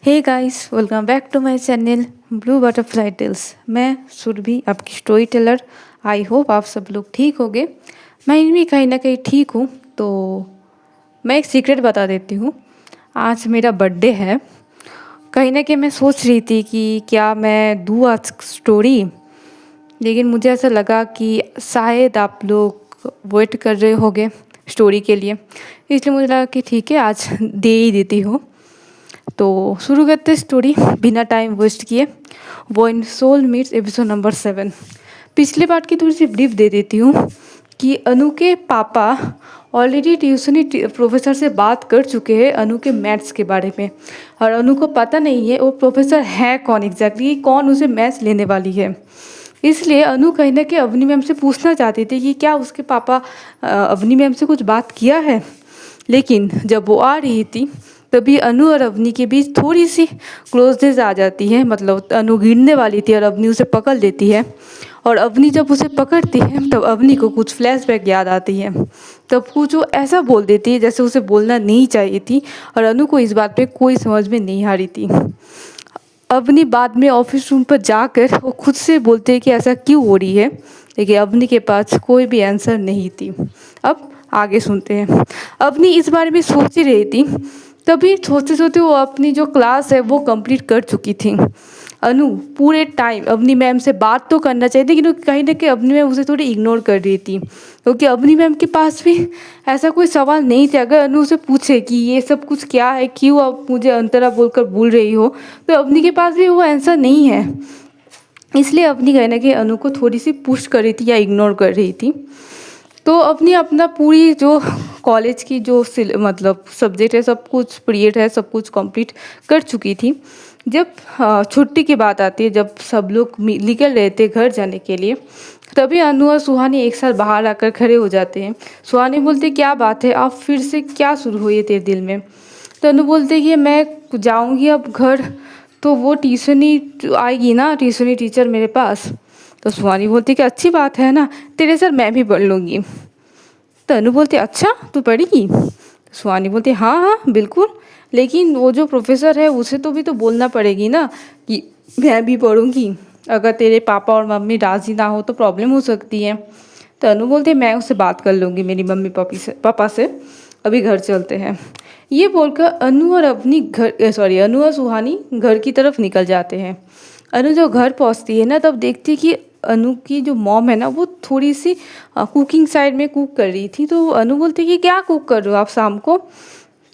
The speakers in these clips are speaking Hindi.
Hey guys, welcome back to my channel blue butterfly tales. मैं सुरभि, आपकी स्टोरी टेलर। आई होप आप सब लोग ठीक होंगे। मैं भी कहीं ना कहीं ठीक हूँ। तो मैं एक सीक्रेट बता देती हूँ। आज मेरा बर्थडे है। कहीं ना कहीं मैं सोच रही थी कि क्या मैं दूँ आज स्टोरी, लेकिन मुझे ऐसा लगा कि शायद आप लोग वेट कर रहे होंगे स्टोरी के लिए, इसलिए मुझे लगा कि ठीक है, आज दे ही देती हूँ। तो शुरू करते हैं स्टोरी बिना टाइम वेस्ट किए। वो इन सोल मीट्स एपिसोड नंबर 7। पिछले पार्ट की थोड़ी सी ब्रीफ दे देती हूँ कि अनु के पापा ऑलरेडी ट्यूशनी प्रोफेसर से बात कर चुके हैं अनु के मैथ्स के बारे में, और अनु को पता नहीं है वो प्रोफेसर है कौन एग्जैक्टली, कौन उसे मैथ्स लेने वाली है। इसलिए अनु कहीं ना कहीं अवनी मैम से पूछना चाहती थी कि क्या उसके पापा अवनी मैम से कुछ बात किया है। लेकिन जब वो आ रही थी तभी अनु और अवनी के बीच थोड़ी सी क्लोजनेस आ जाती है। मतलब अनु गिरने वाली थी और अवनी उसे पकड़ लेती है, और अवनी जब उसे पकड़ती है तब अवनी को कुछ फ्लैशबैक याद आती है। तब कुछ वो ऐसा बोल देती है जैसे उसे बोलना नहीं चाहिए थी, और अनु को इस बात पे कोई समझ में नहीं आ रही थी। अवनी बाद में ऑफिस रूम पर जाकर वो खुद से बोलते हैं कि ऐसा क्यों हो रही है, लेकिन अवनी के पास कोई भी आंसर नहीं थी। अब आगे सुनते हैं। अवनी इस बारे में सोच ही रही थी, तभी सोचते सोचते वो अपनी जो क्लास है वो कंप्लीट कर चुकी थी। अनु पूरे टाइम अवनी मैम से बात तो करना चाहिए थी, लेकिन कहीं ना कहीं अवनी मैम उसे थोड़ी इग्नोर कर रही थी, क्योंकि अवनी मैम के पास भी ऐसा कोई सवाल नहीं था। अगर अनु उसे पूछे कि ये सब कुछ क्या है, क्यों आप मुझे अंतरा बोलकर भूल रही हो, तो अवनी के पास भी वो आंसर नहीं है। इसलिए अवनी कहीं ना कहीं अनु को थोड़ी सी पुश कर रही थी या इग्नोर कर रही थी। तो अपनी अपना पूरी जो कॉलेज की जो मतलब सब्जेक्ट है, सब कुछ पीरियड है, सब कुछ कंप्लीट कर चुकी थी। जब छुट्टी की बात आती है, जब सब लोग निकल रहे थे घर जाने के लिए, तभी अनु और सुहानी एक साथ बाहर आकर खड़े हो जाते हैं। सुहानी बोलते क्या बात है, आप फिर से क्या शुरू हुई है तेरे दिल में। तो अनु बोलते कि मैं जाऊंगी अब घर, तो वो ट्यूशनी आएगी ना, ट्यूशनी टीचर मेरे पास। तो सुहानी बोलती कि अच्छी बात है ना, तेरे सर मैं भी पढ़ लूँगी। तो अनु बोलती अच्छा तू पढ़ेगी। तो सुहानी बोलती हाँ हाँ बिल्कुल, लेकिन वो जो प्रोफेसर है उसे तो भी तो बोलना पड़ेगी ना कि मैं भी पढ़ूँगी। अगर तेरे पापा और मम्मी राज़ी ना हो तो प्रॉब्लम हो सकती है। तो अनु बोलती मैं उससे बात कर लूँगी, मेरी मम्मी पापा से। अभी घर चलते हैं। ये बोलकर अनु और अपनी अनु और सुहानी घर की तरफ निकल जाते हैं। अनु जब घर पहुंचती है ना, तब देखती है कि अनु की जो मॉम है ना, वो थोड़ी सी कुकिंग साइड में कुक कर रही थी। तो अनु बोलती कि क्या कुक कर रहे हो आप शाम को।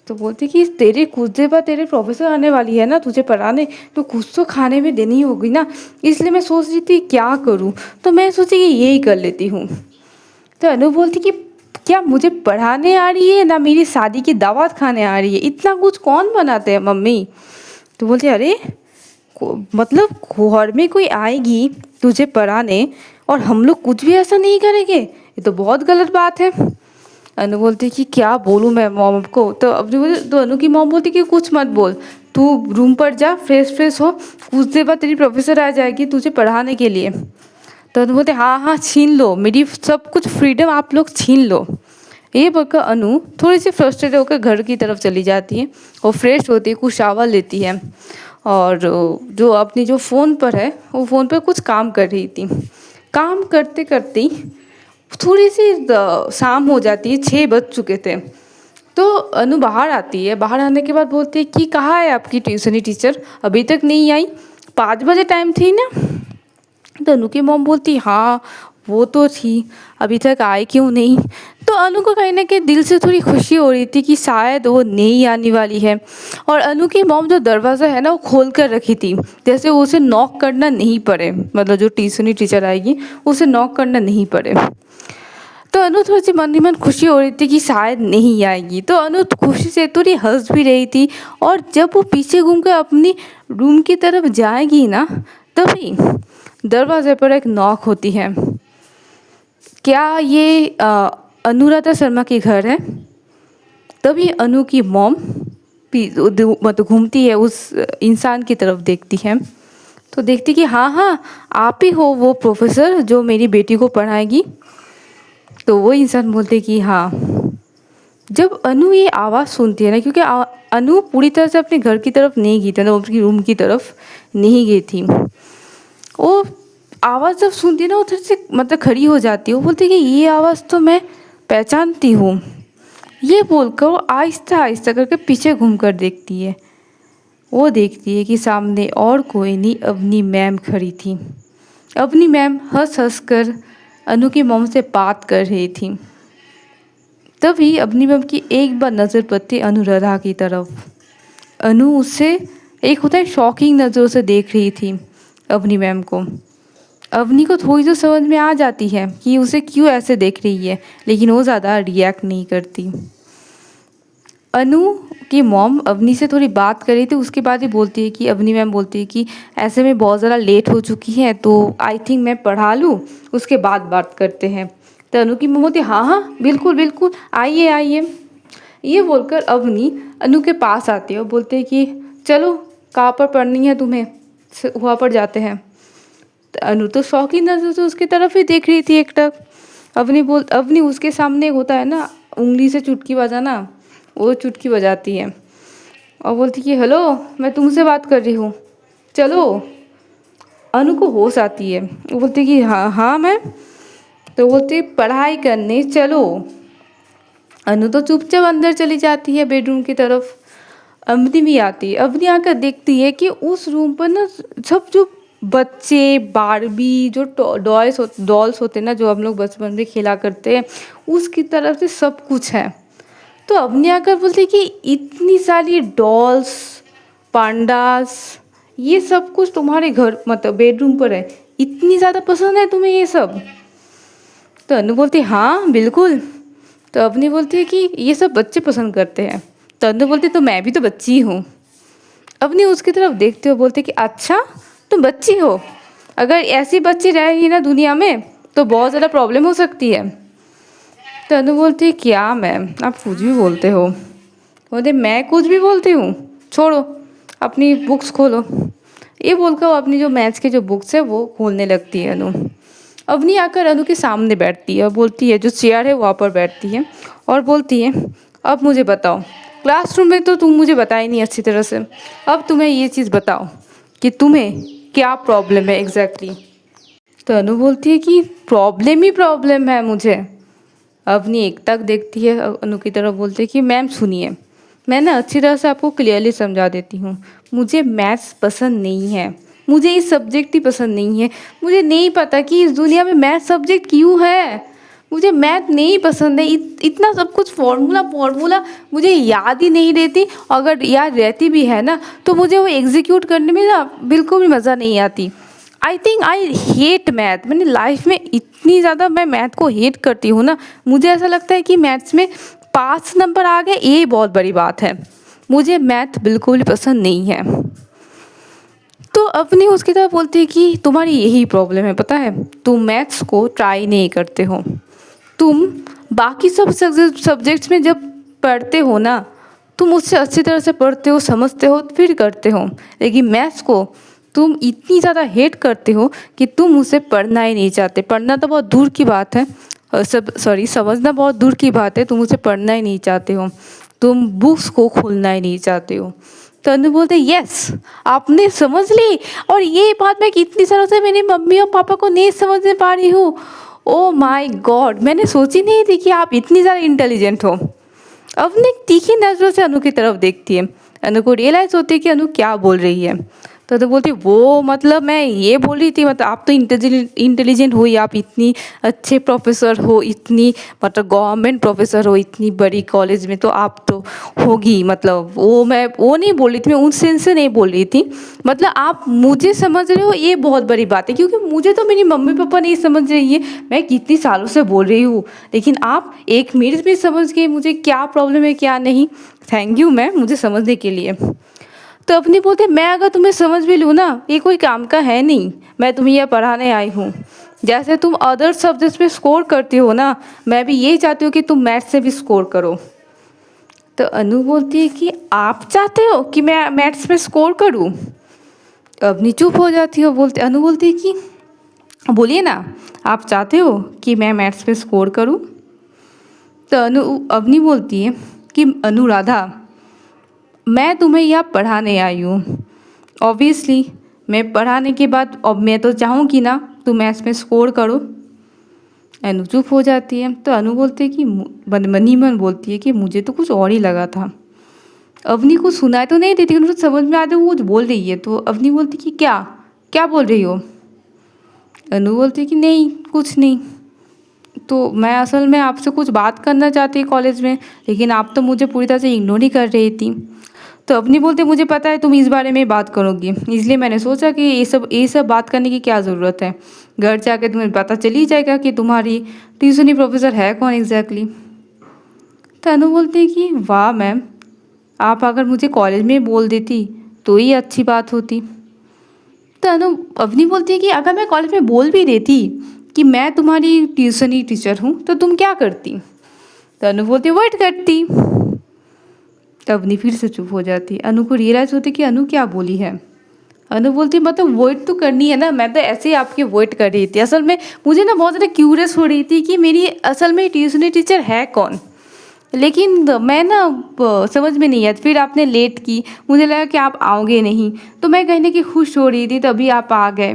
तो बोलती कि तेरे कुछ देर बाद तेरे प्रोफेसर आने वाली है ना तुझे पढ़ाने, तो कुछ तो खाने में देनी होगी ना, इसलिए मैं सोच रही थी क्या करूँ। तो मैं सोची कि यही कर लेती हूँ। तो अनु बोलती कि क्या मुझे पढ़ाने आ रही है ना मेरी शादी की दावत खाने आ रही है, इतना कुछ कौन बनाते हैं मम्मी। तो बोलती अरे मतलब घर में कोई आएगी तुझे पढ़ाने और हम लोग कुछ भी ऐसा नहीं करेंगे, ये तो बहुत गलत बात है। अनु बोलती कि क्या बोलूँ मैं मॉम को। तो अब तो अनु की मॉम बोलती कि कुछ मत बोल, तू रूम पर जा, फ्रेश हो, कुछ देर बाद तेरी प्रोफेसर आ जाएगी तुझे पढ़ाने के लिए। तो अनु बोलते हाँ हाँ छीन लो, मेरी सब कुछ फ्रीडम आप लोग छीन लो। ये बोलकर अनु थोड़ी सी फ्रस्ट्रेटेड होकर घर की तरफ चली जाती है और फ्रेश होती है, कुछ शावर लेती है, और जो अपनी जो फ़ोन पर है वो फ़ोन पर कुछ काम कर रही थी। काम करते करते थोड़ी सी शाम हो जाती है, 6 बज चुके थे। तो अनु बाहर आती है, बाहर आने के बाद बोलती है कि कहाँ है आपकी ट्यूशनी टीचर, अभी तक नहीं आई, 5 बजे टाइम थी ना। तो अनु की मॉम बोलती हाँ वो तो थी, अभी तक आए क्यों नहीं। तो अनु को कहीं ना कहीं दिल से थोड़ी खुशी हो रही थी कि शायद वो नहीं आने वाली है। और अनु की मॉम जो दरवाज़ा है ना वो खोल कर रखी थी, जैसे उसे नॉक करना नहीं पड़े, मतलब जो ट्यूशनी टीचर आएगी उसे नॉक करना नहीं पड़े। तो अनु थोड़ी सी मन ही मन खुशी हो रही थी कि शायद नहीं आएगी। तो अनु खुशी से थोड़ी हंस भी रही थी, और जब वो पीछे घूमकर अपनी रूम की तरफ जाएगी ना, तभी दरवाजे पर एक नॉक होती है। क्या ये अनुराधा शर्मा के घर है। तभी अनु की मॉम मतलब घूमती है, उस इंसान की तरफ देखती है, तो देखती कि हाँ हाँ आप ही हो वो प्रोफेसर जो मेरी बेटी को पढ़ाएगी। तो वो इंसान बोलते कि हाँ जब अनु ये आवाज़ सुनती है ना, क्योंकि अनु पूरी तरह से अपने घर की तरफ नहीं गई थी ना, उसकी रूम की तरफ नहीं गई थी। वो आवाज़ जब सुनती है ना, उधर से मतलब खड़ी हो जाती है। वो बोलती है कि ये आवाज़ तो मैं पहचानती हूँ। ये बोलकर वो आहिस्ता आहिस्ता करके पीछे घूम कर देखती है। वो देखती है कि सामने और कोई नहीं, अवनी मैम खड़ी थी। अवनी मैम हंस हंस कर अनु की मॉम से बात कर रही थी। तभी अवनी मैम की एक बार नज़र पड़ती अनुराधा की तरफ। अनु उससे एक होता है शॉकिंग नज़रों से देख रही थी अवनी मैम को। अवनी को थोड़ी तो समझ में आ जाती है कि उसे क्यों ऐसे देख रही है, लेकिन वो ज़्यादा रिएक्ट नहीं करती। अनु की मॉम अवनी से थोड़ी बात कर रही थी, उसके बाद ही बोलती है कि अवनी मैम बोलती है कि ऐसे में बहुत ज़्यादा लेट हो चुकी है, तो आई थिंक मैं पढ़ा लूँ, उसके बाद बात करते हैं। तो अनु की मॉम बोलती है हाँ हाँ बिल्कुल बिल्कुल, आइए आइए। ये बोलकर अवनी अनु के पास आती है और बोलते हैं कि चलो कहाँ पर पढ़नी है तुम्हें, वहाँ पर जाते हैं। तो अनु तो शौकीन नज़र से उसकी तरफ ही देख रही थी एकटक। अवनी उसके सामने होता है ना उंगली से चुटकी बजाना, वो चुटकी बजाती है और बोलती कि हेलो मैं तुमसे बात कर रही हूँ, चलो। अनु को होश आती है, वो बोलती कि हाँ हाँ मैम। तो बोलती पढ़ाई करने चलो। अनु तो चुपचाप अंदर चली जाती है बेडरूम की तरफ। अवनी भी आती है। अवनी आकर देखती है कि उस रूम पर ना सब जो बच्चे बारबी जो डॉल्स होते हैं ना, जो हम लोग बचपन में खेला करते हैं, उसकी तरफ से सब कुछ है। तो अवनी आकर बोलती कि इतनी सारी डॉल्स पांडास ये सब कुछ तुम्हारे घर मतलब बेडरूम पर है, इतनी ज़्यादा पसंद है तुम्हें ये सब? तो अनु बोलती हाँ बिल्कुल। तो अवनी बोलती है कि ये सब बच्चे पसंद करते हैं। तो अनु बोलती तो मैं भी तो बच्ची हूँ। अवनी उसकी तरफ देखते हो बोलते कि अच्छा तुम बच्ची हो, अगर ऐसी बच्ची रहेगी ना दुनिया में तो बहुत ज़्यादा प्रॉब्लम हो सकती है। तो अनु बोलती है क्या मैम आप कुछ भी बोलते हो? बोलते मैं कुछ भी बोलती हूँ, छोड़ो अपनी बुक्स खोलो। ये बोलकर वो अपनी जो मैथ्स की जो बुक्स है वो खोलने लगती है अनु। अवनी आकर अनु के सामने बैठती है और बोलती है, जो चेयर है वहाँ पर बैठती है और बोलती है अब मुझे बताओ, क्लासरूम में तो तुम मुझे बताई नहीं अच्छी तरह से, अब तुम्हें ये चीज़ बताओ कि तुम्हें क्या प्रॉब्लम है एग्जैक्टली। तो अनु बोलती है कि प्रॉब्लम ही प्रॉब्लम है मुझे। अवनी एक तक देखती है अनु की तरफ, बोलती है कि मैम सुनिए, मैं ना अच्छी तरह से आपको क्लियरली समझा देती हूँ। मुझे मैथ्स पसंद नहीं है, मुझे इस सब्जेक्ट ही पसंद नहीं है। मुझे नहीं पता कि इस दुनिया में मैथ सब्जेक्ट क्यों है। मुझे मैथ नहीं पसंद है। इतना सब कुछ फॉर्मूला मुझे याद ही नहीं रहती। अगर याद रहती भी है ना तो मुझे वो एग्जीक्यूट करने में ना बिल्कुल भी मज़ा नहीं आती। I think I hate math. मैंने लाइफ में इतनी ज़्यादा मैं मैथ को हेट करती हूँ ना, मुझे ऐसा लगता है कि मैथ्स में 5 नंबर आ गए ये बहुत बड़ी बात है। मुझे मैथ बिल्कुल भी पसंद नहीं है। तो अपनी उसकी तरफ बोलती है कि तुम्हारी यही प्रॉब्लम है, पता है तुम मैथ्स को ट्राई नहीं करते हो। तुम बाकी सब सब्जेक्ट्स में जब पढ़ते हो ना, तुम उससे अच्छी तरह से पढ़ते हो, समझते हो, फिर करते हो, लेकिन मैथ्स को तुम इतनी ज़्यादा हेट करते हो कि तुम उसे पढ़ना ही नहीं चाहते। पढ़ना तो बहुत दूर की बात है, समझना बहुत दूर की बात है, तुम उसे पढ़ना ही नहीं चाहते हो, तुम बुक्स को खोलना ही नहीं चाहते हो। तो अनु बोलते यस आपने समझ ली, और ये बात मैं कितनी सालों से मेरी मम्मी और पापा को नहीं समझ में पा रही हूँ। ओ माय गॉड, मैंने सोची नहीं थी कि आप इतनी ज़्यादा इंटेलिजेंट हो। अवनी तीखी नज़रों से अनु की तरफ देखती है। अनु को रियलाइज़ होती है कि अनु क्या बोल रही है। तो बोलती वो मतलब मैं ये बोल रही थी, मतलब आप तो इंटेलिजेंट हो ही, आप इतनी अच्छे प्रोफेसर हो, इतनी मतलब गवर्नमेंट प्रोफेसर हो इतनी बड़ी कॉलेज में, तो आप तो होगी। मतलब वो मैं वो नहीं बोल रही थी, मैं उन सेंस से नहीं बोल रही थी। मतलब आप मुझे समझ रहे हो ये बहुत बड़ी बात है, क्योंकि मुझे तो मेरी मम्मी पापा नहीं समझ रही है। मैं कितनी सालों से बोल रही हूँ, लेकिन आप 1 मिनट में समझ गए मुझे क्या प्रॉब्लम है क्या नहीं। थैंक यू मैम मुझे समझने के लिए। तो अपनी बोलते मैं अगर तुम्हें समझ भी लूँ ना, ये कोई काम का है नहीं, मैं तुम्हें यह पढ़ाने आई हूँ। जैसे तुम अदर सब्जेक्ट्स में स्कोर करती हो ना, मैं भी यही चाहती हूँ कि तुम मैथ्स से भी स्कोर करो। तो अनु बोलती है कि आप चाहते हो कि मैं मैथ्स में स्कोर करूँ? अपनी चुप हो जाती हो। अनु बोलती है कि बोलिए ना, आप चाहते हो कि मैं मैथ्स में स्कोर करूँ? तो अवनी बोलती है कि अनुराधा, मैं तुम्हें यहाँ पढ़ाने आई हूँ। ऑब्वियसली मैं पढ़ाने के बाद अब मैं तो चाहूँगी ना तुम मैथ्स में स्कोर करो। अनु चुप हो जाती है। तो अनु बोलती है कि मन ही मन बोलती है कि मुझे तो कुछ और ही लगा था। अवनी को सुनाई तो नहीं देती, उनको समझ में आता है वो कुछ बोल रही है। तो अवनी बोलती कि क्या क्या बोल रही हो। अनु बोलती कि नहीं कुछ नहीं, तो मैं असल में आपसे कुछ बात करना चाहती कॉलेज में, लेकिन आप तो मुझे पूरी तरह से इग्नोर ही कर रही थी। तो अवनी बोलते मुझे पता है तुम इस बारे में बात करोगी, इसलिए मैंने सोचा कि ये सब बात करने की क्या ज़रूरत है। घर जाके तुम्हें पता चल ही जाएगा कि तुम्हारी ट्यूशनी प्रोफेसर है कौन एग्जैक्टली। तो अनु बोलती कि वाह मैम, आप अगर मुझे कॉलेज में बोल देती तो ही अच्छी बात होती। तो अवनी बोलती है कि अगर मैं कॉलेज में बोल भी देती कि मैं तुम्हारी ट्यूशनी टीचर हूँ तो तुम क्या करती। तो अनु बोलती वेट करती। तो अवनी फिर से चुप हो जाती। अनु को रियलाइज़ होती कि अनु क्या बोली है। अनु बोलती मतलब वेट तो करनी है ना, मैं तो ऐसे ही आपकी वेट कर रही थी। असल में मुझे ना बहुत ज़्यादा क्यूरियस हो रही थी कि मेरी असल में ट्यूशनी टीचर है कौन, लेकिन मैं ना समझ में नहीं आया। फिर आपने लेट की, मुझे लगा कि आप आओगे नहीं, तो मैं कहीं ना कहीं खुश हो रही थी, तभी आप आ गए।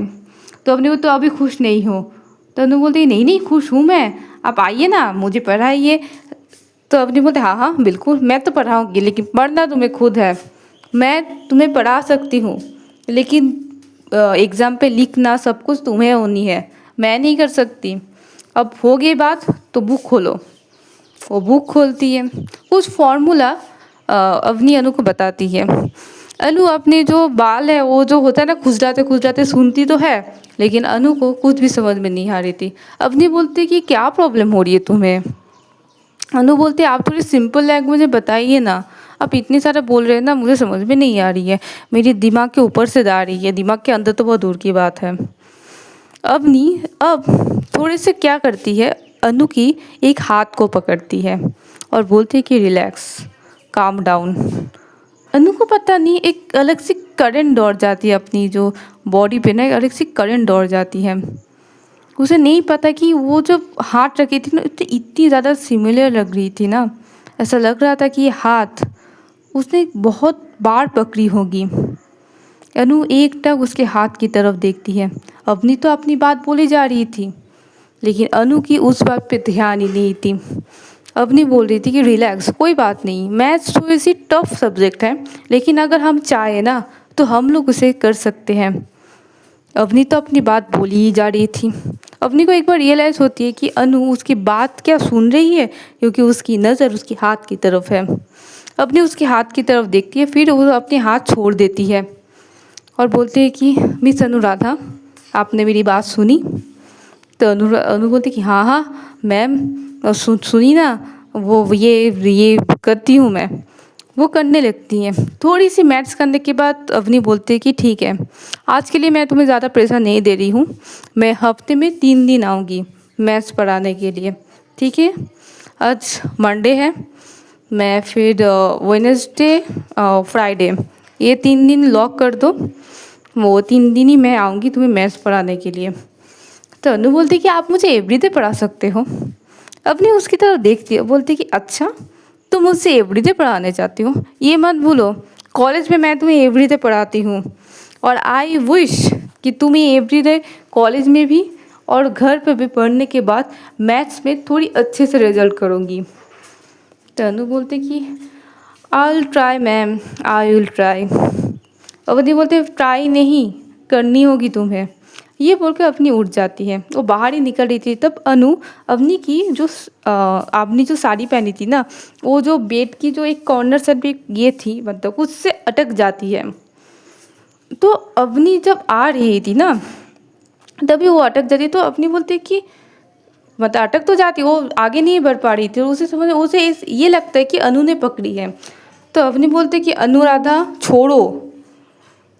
तो अपने वो तो अभी खुश नहीं हो। तो अनु बोलती नहीं नहीं खुश हूँ मैं, आप आइए ना मुझे पढ़ाइए। तो अपनी बोलते हाँ हाँ बिल्कुल मैं तो पढ़ाऊँगी, लेकिन पढ़ना तुम्हें खुद है। मैं तुम्हें पढ़ा सकती हूँ, लेकिन एग्ज़ाम पे लिखना सब कुछ तुम्हें होनी है, मैं नहीं कर सकती। अब हो गई बात तो बुक खोलो। वो बुक खोलती है, कुछ फॉर्मूला अवनी अनु को बताती है। अनु अपने जो बाल है वो जो होता है ना खुजलाते खुजलाते सुनती तो है, लेकिन अनु को कुछ भी समझ में नहीं आ रही थी। अवनी बोलती कि क्या प्रॉब्लम हो रही है तुम्हें। अनु बोलते आप थोड़ी सिंपल लैंग्वेज में बताइए ना, आप इतनी सारा बोल रहे हैं ना मुझे समझ में नहीं आ रही है, मेरी दिमाग के ऊपर से जा रही है, दिमाग के अंदर तो बहुत दूर की बात है। अब थोड़े से क्या करती है, अनु की एक हाथ को पकड़ती है और बोलती है कि रिलैक्स काम डाउन। अनु को पता नहीं एक अलग सी करंट दौड़ जाती है, अपनी जो बॉडी पे ना एक अलग सी करंट दौड़ जाती है। उसे नहीं पता कि वो जब हाथ रखी थी ना इतनी ज़्यादा सिमिलर लग रही थी ना, ऐसा लग रहा था कि ये हाथ उसने बहुत बार पकड़ी होगी। अनु एकटक उसके हाथ की तरफ देखती है। अवनी तो अपनी बात बोली जा रही थी, लेकिन अनु की उस बात पे ध्यान ही नहीं थी। अवनी बोल रही थी कि रिलैक्स कोई बात नहीं, मैथ्स थोड़ी सी टफ सब्जेक्ट है, लेकिन अगर हम चाहें ना तो हम लोग उसे कर सकते हैं। अवनी तो अपनी बात बोली ही जा रही थी। अवनी को एक बार रियलाइज़ होती है कि अनु उसकी बात क्या सुन रही है, क्योंकि उसकी नज़र उसके हाथ की तरफ है। अवनी उसके हाथ की तरफ देखती है, फिर वो अपने हाथ छोड़ देती है और बोलती है कि मिस अनुराधा आपने मेरी बात सुनी। तो अनु बोलती कि हाँ हाँ मैम सुनी ना, वो ये करती हूँ मैं। वो करने लगती हैं। थोड़ी सी मैथ्स करने के बाद अवनी बोलती है कि ठीक है आज के लिए मैं तुम्हें ज़्यादा प्रेशर नहीं दे रही हूँ, मैं हफ्ते में 3 दिन आऊँगी मैथ्स पढ़ाने के लिए, ठीक है। आज मंडे है, मैं फिर वेडनेसडे फ्राइडे ये 3 दिन लॉक कर दो, वो 3 दिन ही मैं आऊँगी तुम्हें मैथ्स पढ़ाने के लिए। तो अनु बोलती कि आप मुझे एवरीडे पढ़ा सकते हो। अपनी उसकी तरफ देखती है, बोलती कि अच्छा तुम मुझसे एवरीडे पढ़ाने चाहती हो, ये मत भूलो कॉलेज में मैं तुम्हें एवरीडे पढ़ाती हूँ, और आई विश कि तुम ये एवरीडे कॉलेज में भी और घर पे भी पढ़ने के बाद मैथ्स में थोड़ी अच्छे से रिजल्ट करूँगी। तो अनु बोलते कि I will try ma'am, I will try. अवधि बोलते ट्राई नहीं करनी होगी तुम्हें, ये बोल के अपनी उठ जाती है। वो बाहर ही निकल रही थी, तब अनु अवनी की जो आपने जो साड़ी पहनी थी ना, वो जो बेड की जो एक कॉर्नर साइड पे ये थी मतलब उससे अटक जाती है। तो अवनी जब आ रही थी ना तभी वो अटक जाती, तो अवनी बोलती कि मतलब अटक तो जाती, वो आगे नहीं बढ़ पा रही थी, और उसे ये लगता है कि अनु ने पकड़ी है। तो अवनी बोलते कि अनुराधा छोड़ो,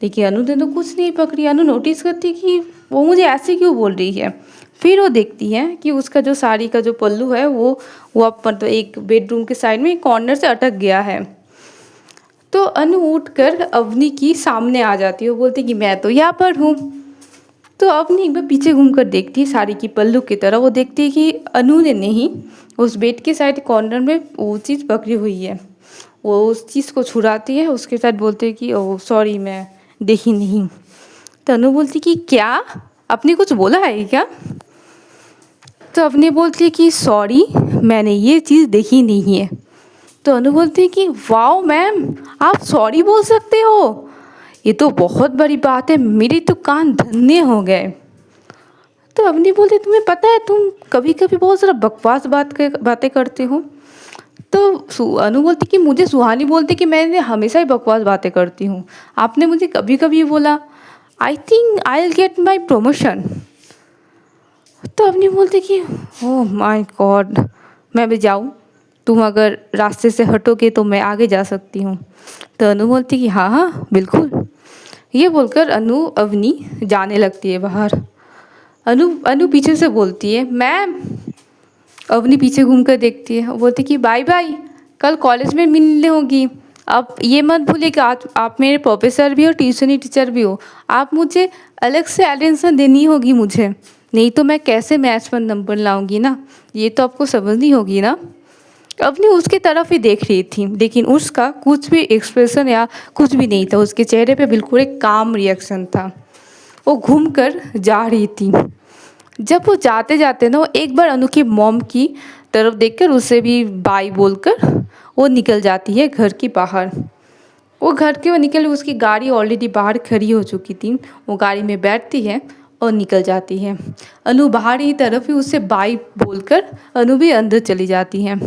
देखिए अनु ने तो कुछ नहीं पकड़ी। अनु नोटिस करती कि वो मुझे ऐसे क्यों बोल रही है। फिर वो देखती है कि उसका जो साड़ी का जो पल्लू है वो अब मतलब एक बेडरूम के साइड में एक कॉर्नर से अटक गया है। तो अनु उठकर अवनी की सामने आ जाती है, वो बोलती कि मैं तो यहाँ पर हूँ। तो अवनी एक बार पीछे घूमकर देखती है साड़ी की पल्लू की तरह, वो देखती है कि अनु ने नहीं उस बेड के साइड कॉर्नर में वो चीज़ पकड़ी हुई है। वो उस चीज़ को छुड़ाती है, उसके साथ बोलते हैं कि ओह सॉरी मैं देखी नहीं। तो अनु बोलती कि क्या आपने कुछ बोला है क्या? तो अवनी बोलती है कि सॉरी मैंने ये चीज़ देखी नहीं है। तो अनु बोलती है कि वाओ मैम आप सॉरी बोल सकते हो, ये तो बहुत बड़ी बात है, मेरे तो कान धन्य हो गए। तो अवनी बोलती तुम्हें पता है तुम कभी कभी बहुत ज़्यादा बकवास बातें करते हो। तो अनु बोलती कि मुझे सुहानी बोलती कि मैं हमेशा ही बकवास बातें करती हूँ, आपने मुझे कभी कभी बोला I think I will get my promotion. तो अवनी बोलती कि ओह माय गॉड मैं भी जाऊँ, तुम अगर रास्ते से हटोगे तो मैं आगे जा सकती हूँ। तो अनु बोलती कि हाँ हाँ बिल्कुल। ये बोलकर अवनी जाने लगती है बाहर। अनु अनु पीछे से बोलती है मैम। अवनी पीछे घूम कर देखती है, बोलती कि बाय बाय, कल कॉलेज में मिलने होगी। आप ये मत भूलिए कि आज आप मेरे प्रोफेसर भी हो, ट्यूशन टीचर भी हो, आप मुझे अलग से अटेंशन देनी होगी मुझे, नहीं तो मैं कैसे मैथ्स पर नंबर लाऊंगी ना, ये तो आपको समझनी होगी ना। अवनी उसकी तरफ ही देख रही थी, लेकिन उसका कुछ भी एक्सप्रेशन या कुछ भी नहीं था, उसके चेहरे पे बिल्कुल एक काम रिएक्शन था। वो घूम कर जा रही थी। जब वो जाते जाते ना वो एक बार अनु की मॉम की तरफ देखकर उसे भी बाय बोलकर वो निकल जाती है घर के बाहर। वो घर के वो निकल, उसकी गाड़ी ऑलरेडी बाहर खड़ी हो चुकी थी। वो गाड़ी में बैठती है और निकल जाती है। अनु बाहर ही तरफ ही उससे बाय बोलकर अनु भी अंदर चली जाती है।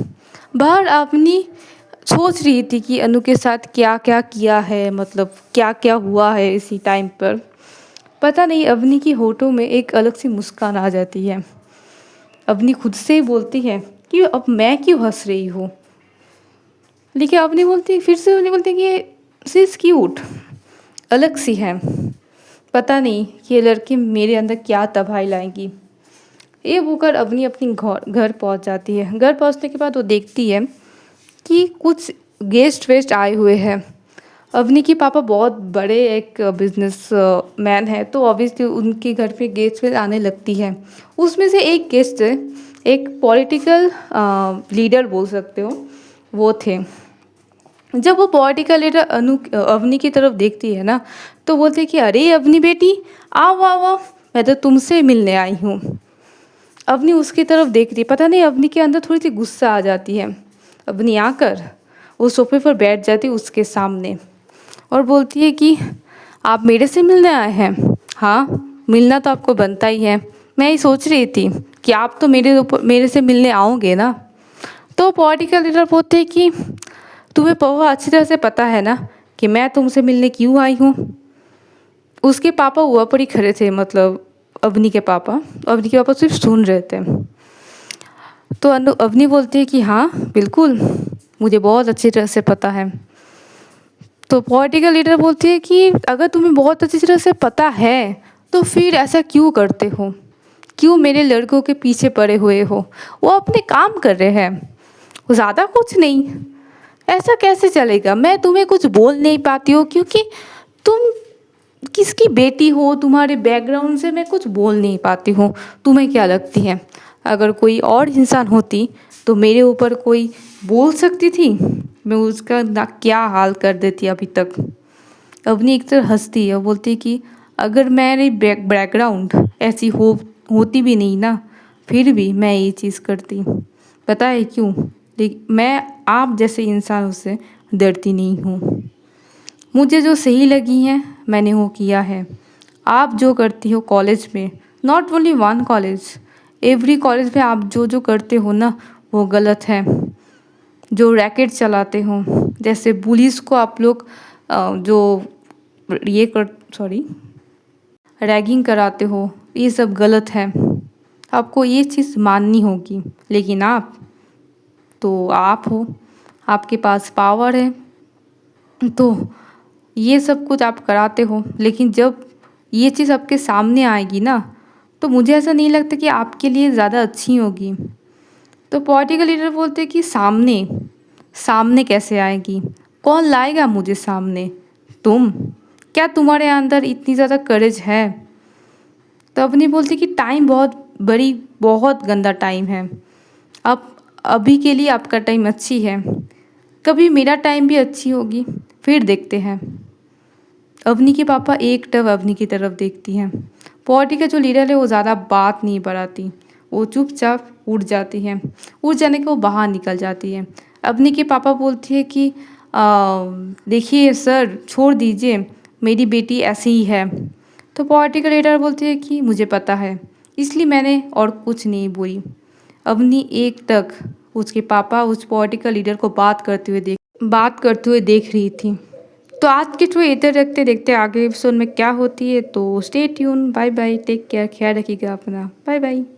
बाहर अपनी सोच रही थी कि अनु के साथ क्या क्या किया है, मतलब क्या क्या हुआ है इसी टाइम पर। पता नहीं अवनी की होठों में एक अलग सी मुस्कान आ जाती है। अवनी खुद से ही बोलती है कि अब मैं क्यों हंस रही हूँ, लेकिन अवनी बोलती फिर से अवनी बोलती कि सी इज़ क्यूट, अलग सी है, पता नहीं कि ये लड़की मेरे अंदर क्या तबाही लाएंगी। ये बोलकर अवनी अपनी घर पहुँच जाती है। घर पहुँचने के बाद वो देखती है कि कुछ गेस्ट वेस्ट आए हुए हैं। अवनी के पापा बहुत बड़े एक बिजनेस मैन है, तो ऑब्वियसली उनके घर पे गेस्ट वेस्ट आने लगती है। उसमें से एक गेस्ट एक पॉलिटिकल लीडर बोल सकते हो वो थे। जब वो पॉलिटिकल लीडर अवनी की तरफ देखती है ना, तो बोलते कि अरे अवनी बेटी आओ आओ आओ, मैं तो तुमसे मिलने आई हूँ। अवनी उसकी तरफ देख रही, पता नहीं अवनी के अंदर थोड़ी सी गुस्सा आ जाती है। अवनी आकर वो सोफे पर बैठ जाती उसके सामने और बोलती है कि आप मेरे से मिलने आए हैं? हाँ मिलना तो आपको बनता ही है, मैं ही सोच रही थी कि आप तो मेरे से मिलने आओगे ना। तो पॉलिटिकल लीडर बोलते हैं कि तुम्हें बहुत अच्छी तरह से पता है ना कि मैं तुमसे मिलने क्यों आई हूँ। उसके पापा हुआ पर ही खड़े थे, मतलब अवनी के पापा सिर्फ सुन रहे थे। तो अवनी बोलती है कि हाँ बिल्कुल मुझे बहुत अच्छी तरह से पता है। तो पॉलिटिकल लीडर बोलती है कि अगर तुम्हें बहुत अच्छी तरह से पता है तो फिर ऐसा क्यों करते हो, क्यों मेरे लड़कों के पीछे पड़े हुए हो, वो अपने काम कर रहे हैं, वो ज़्यादा कुछ नहीं। ऐसा कैसे चलेगा, मैं तुम्हें कुछ बोल नहीं पाती हूँ क्योंकि तुम किसकी बेटी हो, तुम्हारे बैकग्राउंड से मैं कुछ बोल नहीं पाती हूँ। तुम्हें क्या लगती है अगर कोई और इंसान होती तो मेरे ऊपर कोई बोल सकती थी, मैं उसका ना क्या हाल कर देती अभी तक। अवनी एक तरह हंसती है, बोलती कि अगर मेरी बैकग्राउंड ऐसी होती भी नहीं ना, फिर भी मैं ये चीज़ करती। पता है क्यों? लेकिन मैं आप जैसे इंसानों से डरती नहीं हूँ। मुझे जो सही लगी हैं मैंने वो किया है। आप जो करती हो कॉलेज में, not only one college, every college में आप जो जो करते हो ना वो गलत है। जो रैकेट चलाते हो, जैसे पुलिस को आप लोग जो ये कर सॉरी रैगिंग कराते हो, ये सब गलत है, आपको ये चीज़ माननी होगी। लेकिन आप तो आप हो, आपके पास पावर है तो ये सब कुछ आप कराते हो, लेकिन जब ये चीज़ आपके सामने आएगी ना तो मुझे ऐसा नहीं लगता कि आपके लिए ज़्यादा अच्छी होगी। तो पॉलिटिकल लीडर बोलते कि सामने सामने कैसे आएगी, कौन लाएगा मुझे सामने, तुम, क्या तुम्हारे अंदर इतनी ज़्यादा करेज है? तो अपनी बोलती कि टाइम बहुत गंदा टाइम है, अब अभी के लिए आपका टाइम अच्छी है, कभी मेरा टाइम भी अच्छी होगी, फिर देखते हैं। अवनी के पापा एकटक अवनी की तरफ देखती हैं। पार्टी का जो लीडर है वो ज़्यादा बात नहीं बढ़ाती, वो चुपचाप उठ जाती है। उठ जाने के वो बाहर निकल जाती है। अवनी के पापा बोलती है कि देखिए सर, छोड़ दीजिए, मेरी बेटी ऐसी ही है। तो पार्टी का लीडर बोलती है कि मुझे पता है, इसलिए मैंने और कुछ नहीं बोली। अवनी एकटक उसके पापा उस पार्टी का लीडर को बात करते हुए देख रही थी। तो आज के शो इधर रखते, देखते आगे एपिसोड में क्या होती है। तो stay tune, bye bye, take care, ख्याल रखिएगा अपना, बाय बाय।